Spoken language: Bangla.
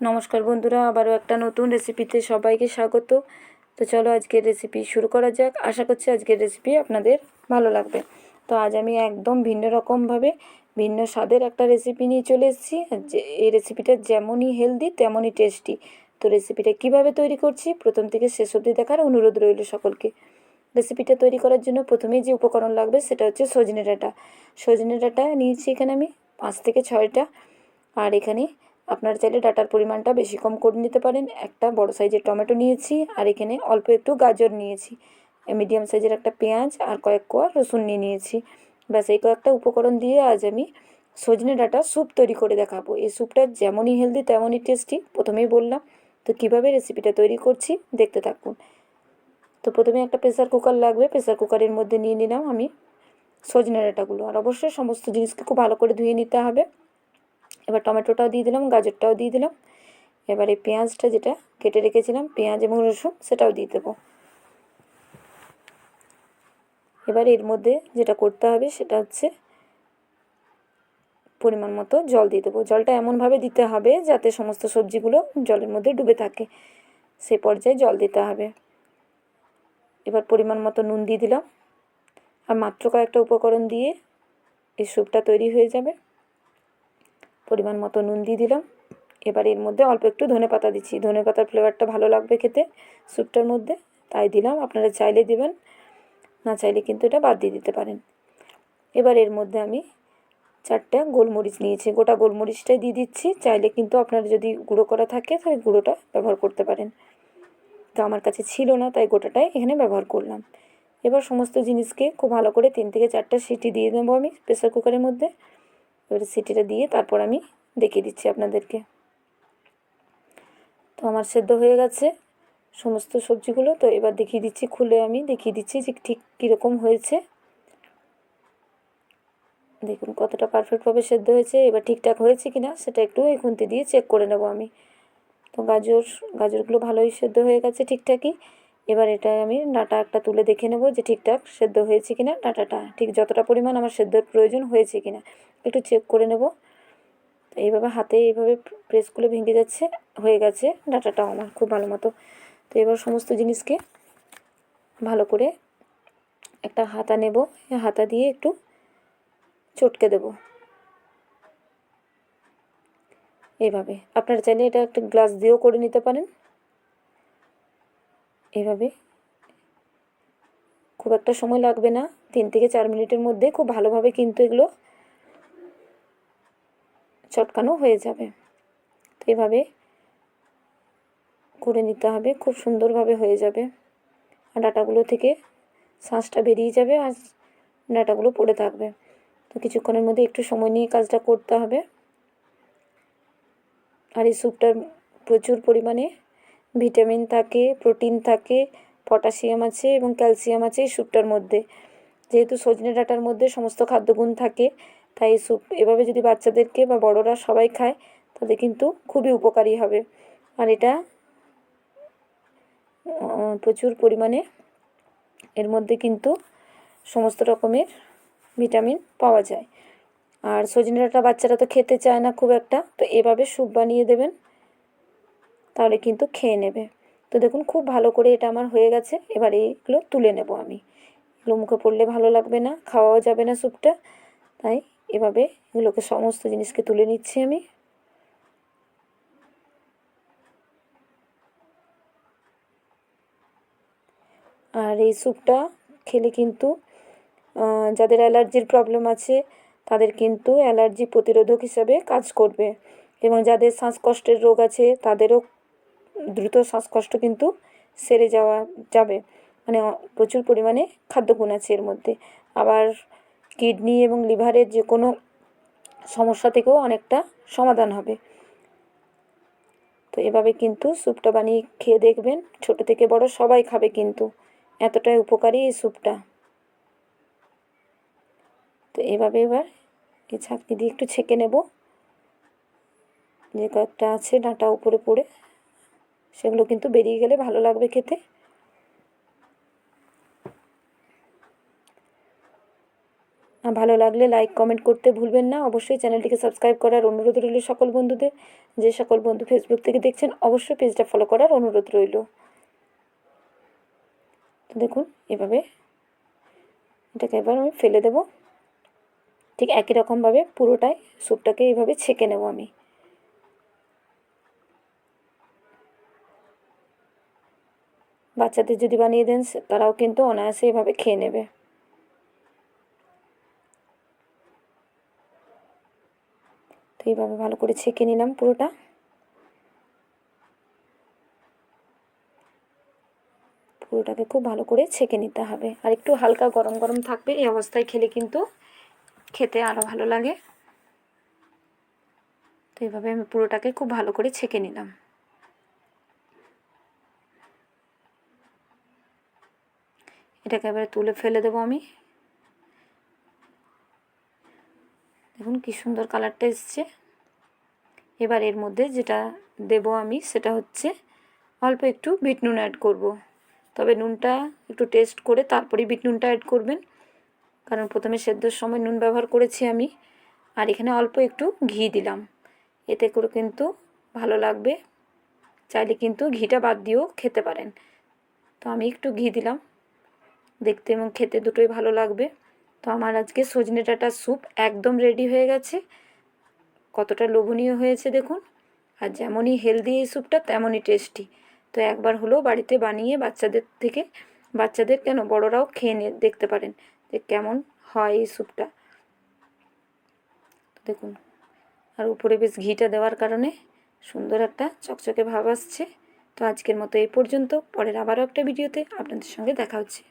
নমস্কার বন্ধুরা, আবারও একটা নতুন রেসিপিতে সবাইকে স্বাগত। তো চলো আজকের রেসিপি শুরু করা যাক। আশা করছি আজকের রেসিপি আপনাদের ভালো লাগবে। তো আজ আমি একদম ভিন্ন রকমভাবে ভিন্ন স্বাদের একটা রেসিপি নিয়ে চলে এসেছি। যে এই রেসিপিটা যেমনই হেলদি তেমনই টেস্টি। তো রেসিপিটা কিভাবে তৈরি করছি প্রথম থেকে শেষ অবধি দেখার অনুরোধ রইল সকলকে। রেসিপিটা তৈরি করার জন্য প্রথমেই যে উপকরণ লাগবে সেটা হচ্ছে সজনে ডাঁটা। সজনে ডাঁটা নিয়েছি এখানে আমি 5 থেকে 6টা। আর এখানে আপনারা চাইলে ডাটার পরিমাণটা বেশি কম করে নিতে পারেন। একটা বড় সাইজের টমেটো নিয়েছি, আর এখানে অল্প একটু গাজর নিয়েছি, মিডিয়াম সাইজের একটা পেঁয়াজ আর কয়েক কোয়া রসুন নিয়েছি। ব্যাস এই কয়েকটা উপকরণ দিয়ে আজ আমি সজনে ডাঁটা স্যুপ তৈরি করে দেখাবো। এই স্যুপটা যেমনই হেলদি তেমনই টেস্টি, প্রথমেই বললাম। তো কীভাবে রেসিপিটা তৈরি করছি দেখতে থাকুন। তো প্রথমে একটা প্রেসার কুকার লাগবে। প্রেসার কুকারের মধ্যে নিয়ে নিলাম আমি সজনে ডাঁটাগুলো, আর অবশ্যই সমস্ত জিনিসকে খুব ভালো করে ধুয়ে নিতে হবে। এবার টমেটোটাও দিয়ে দিলাম, গাজরটাও দিয়ে দিলাম। এবার এই পেঁয়াজটা যেটা কেটে রেখেছিলাম, পেঁয়াজ এবং রসুন, সেটাও দিয়ে দেবো। এবার এর মধ্যে যেটা করতে হবে সেটা হচ্ছে পরিমাণ মতো জল দিয়ে দেবো। জলটা এমনভাবে দিতে হবে যাতে সমস্ত সবজিগুলো জলের মধ্যে ডুবে থাকে, সেই পর্যায়ে জল দিতে হবে। এবার পরিমাণ মতো নুন দিয়ে দিলাম, আর মাত্র কয়েকটা উপকরণ দিয়ে এই স্যুপটা তৈরি হয়ে যাবে। পরিমাণ মতো নুন দিয়ে দিলাম। এবার এর মধ্যে অল্প একটু ধনেপাতা দিচ্ছি, ধনেপাতার ফ্লেভারটা ভালো লাগবে খেতে স্যুপটার মধ্যে, তাই দিলাম। আপনারা চাইলে দেবেন, না চাইলে কিন্তু এটা বাদ দিয়ে দিতে পারেন। এবার এর মধ্যে আমি 4টা গোলমরিচ নিয়েছি, গোটা গোলমরিচটাই দিয়ে দিচ্ছি। চাইলে কিন্তু আপনারা যদি গুঁড়ো করা থাকে তাহলে গুঁড়োটা ব্যবহার করতে পারেন। তো আমার কাছে ছিল না, তাই গোটাটাই এখানে ব্যবহার করলাম। এবার সমস্ত জিনিসকে খুব ভালো করে 3 থেকে 4টা সিটি দিয়ে দেবো আমি প্রেসার কুকারের মধ্যে। এবারে সিটিটা দিয়ে তারপর আমি দেখিয়ে দিচ্ছি আপনাদেরকে। তো আমার সেদ্ধ হয়ে গেছে সমস্ত সবজিগুলো। তো এবার দেখিয়ে দিচ্ছি, খুলে আমি দেখিয়ে দিচ্ছি যে ঠিক কীরকম হয়েছে। দেখুন কতটা পারফেক্টভাবে সেদ্ধ হয়েছে। এবার ঠিকঠাক হয়েছে কি না সেটা একটু এই খুন্তি দিয়ে চেক করে নেব আমি। তো গাজরগুলো ভালোই সেদ্ধ হয়ে গেছে ঠিকঠাকই। এবার এটা আমি ডাঁটা একটা তুলে দেখে নেব যে ঠিকঠাক সেদ্ধ হয়েছে কি না, ডাঁটাটা ঠিক যতটা পরিমাণ আমার সেদ্ধর প্রয়োজন হয়েছে কি না একটু চেক করে নেব। তো এইভাবে হাতে এইভাবে প্রেস করলে ভেঙে যাচ্ছে, হয়ে গেছে ডাঁটাটাও আমার খুব ভালো মতো। তো এবার সমস্ত জিনিসকে ভালো করে একটা হাতা নেব, হাতা দিয়ে একটু চটকে দেব এইভাবে। আপনারা চাইলে এটা একটা গ্লাস দিয়েও করে নিতে পারেন। এইভাবে খুব একটা সময় লাগবে না, 3 থেকে 4 মিনিটের মধ্যে খুব ভালোভাবে কিন্তু এগুলো চটকানো হয়ে যাবে। তো এভাবে করে নিতে হবে, খুব সুন্দরভাবে হয়ে যাবে। আর ডাঁটাগুলো থেকে শাঁসটা বেরিয়ে যাবে আর ডাঁটাগুলো পড়ে থাকবে। তো কিছুক্ষণের মধ্যে একটু সময় নিয়ে কাজটা করতে হবে। আর এই স্যুপটার প্রচুর পরিমাণে ভিটামিন থাকে, প্রোটিন থাকে, পটাশিয়াম আছে এবং ক্যালসিয়াম আছে এই স্যুপটার মধ্যে। যেহেতু সজনে ডাঁটার মধ্যে সমস্ত খাদ্যগুণ থাকে, তাই এই স্যুপ এভাবে যদি বাচ্চাদেরকে বা বড়রা সবাই খায় তাদের কিন্তু খুবই উপকারী হবে। আর এটা প্রচুর পরিমাণে এর মধ্যে কিন্তু সমস্ত রকমের ভিটামিন পাওয়া যায়। আর সজনে ডাঁটা বাচ্চারা তো খেতে চায় না খুব একটা, তো এভাবে স্যুপ বানিয়ে দেবেন, তাহলে কিন্তু খেয়ে নেবে। তো দেখুন খুব ভালো করে এটা আমার হয়ে গেছে। এবার এইগুলো তুলে নেব আমি। এগুলো মুখে পড়লে ভালো লাগবে না, খাওয়াও যাবে না স্যুপটা, তাই এভাবে এগুলোকে সমস্ত জিনিসকে তুলে নিচ্ছি আমি। আর এই স্যুপটা খেলে কিন্তু যাদের অ্যালার্জির প্রবলেম আছে তাদের কিন্তু অ্যালার্জি প্রতিরোধক হিসাবে কাজ করবে, এবং যাদের শ্বাসকষ্টের রোগ আছে তাদেরও দ্রুত শ্বাসকষ্ট কিন্তু সেরে যাবে। মানে প্রচুর পরিমাণে খাদ্যগুণ আছে এর মধ্যে। আবার কিডনি এবং লিভারের যে কোনো সমস্যা থেকেও অনেকটা সমাধান হবে। তো এভাবে কিন্তু স্যুপটা বানিয়ে খেয়ে দেখবেন, ছোট থেকে বড় সবাই খাবে কিন্তু, এতটাই উপকারী এই স্যুপটা। তো এভাবে এবার এই ছাঁকনি দিয়ে একটু ছেঁকে নেব, যে কয়েকটা আছে ডাঁটা উপরে পড়ে সেগুলো কিন্তু বেরিয়ে গেলে ভালো লাগবে খেতে। ভালো লাগলে লাইক কমেন্ট করতে ভুলবেন না। অবশ্যই চ্যানেলটিকে সাবস্ক্রাইব করার অনুরোধ রইল সকল বন্ধুদের। যে সকল বন্ধু ফেসবুক থেকে দেখছেন অবশ্যই পেজটা ফলো করার অনুরোধ রইল। তো দেখুন এভাবে এটাকে এবার আমি ফেলে দেব। ঠিক একই রকমভাবে পুরোটাই স্যুপটাকে এইভাবে ছেঁকে নেব আমি। বাচ্চাদের যদি বানিয়ে দেন তারাও কিন্তু অনায়াসে এভাবে খেয়ে নেবে। তো এইভাবে ভালো করে ছেঁকে নিলাম পুরোটা। পুরোটাকে খুব ভালো করে ছেঁকে নিতে হবে, আর একটু হালকা গরম গরম থাকবে। এই অবস্থায় খেলে কিন্তু খেতে আরও ভালো লাগে। তো এইভাবে আমি পুরোটাকে খুব ভালো করে ছেঁকে নিলাম। এটাকে এবারে তুলে ফেলে দেবো আমি। দেখুন কি সুন্দর কালারটা এসছে। এবার এর মধ্যে যেটা দেব আমি সেটা হচ্ছে অল্প একটু বিট নুন অ্যাড করব। তবে নুনটা একটু টেস্ট করে তারপরেই বিট নুনটা অ্যাড করবেন, কারণ প্রথমে সেদ্ধর সময় নুন ব্যবহার করেছি আমি। আর এখানে অল্প একটু ঘি দিলাম, এতে করে কিন্তু ভালো লাগবে। চাইলে কিন্তু ঘিটা বাদ দিয়েও খেতে পারেন। তো আমি একটু ঘি দিলাম, দেখতে এবং খেতে দুটোই ভালো লাগবে। তো আমার আজকে সজনে ডাঁটার স্যুপ একদম রেডি হয়ে গেছে। কতটা লোভনীয় হয়েছে দেখুন, আর যেমনই হেলদি এই স্যুপটা তেমনই টেস্টি। তো একবার হলেও বাড়িতে বানিয়ে বাচ্চাদের কেন বড়রাও খেয়ে দেখতে পারেন যে কেমন হয় এই স্যুপটা। দেখুন, আর উপরে বেশ ঘিটা দেওয়ার কারণে সুন্দর একটা চকচকে ভাব আসছে। তো আজকের মতো এই পর্যন্ত। পরের আবারও একটা ভিডিওতে আপনাদের সঙ্গে দেখা হচ্ছে।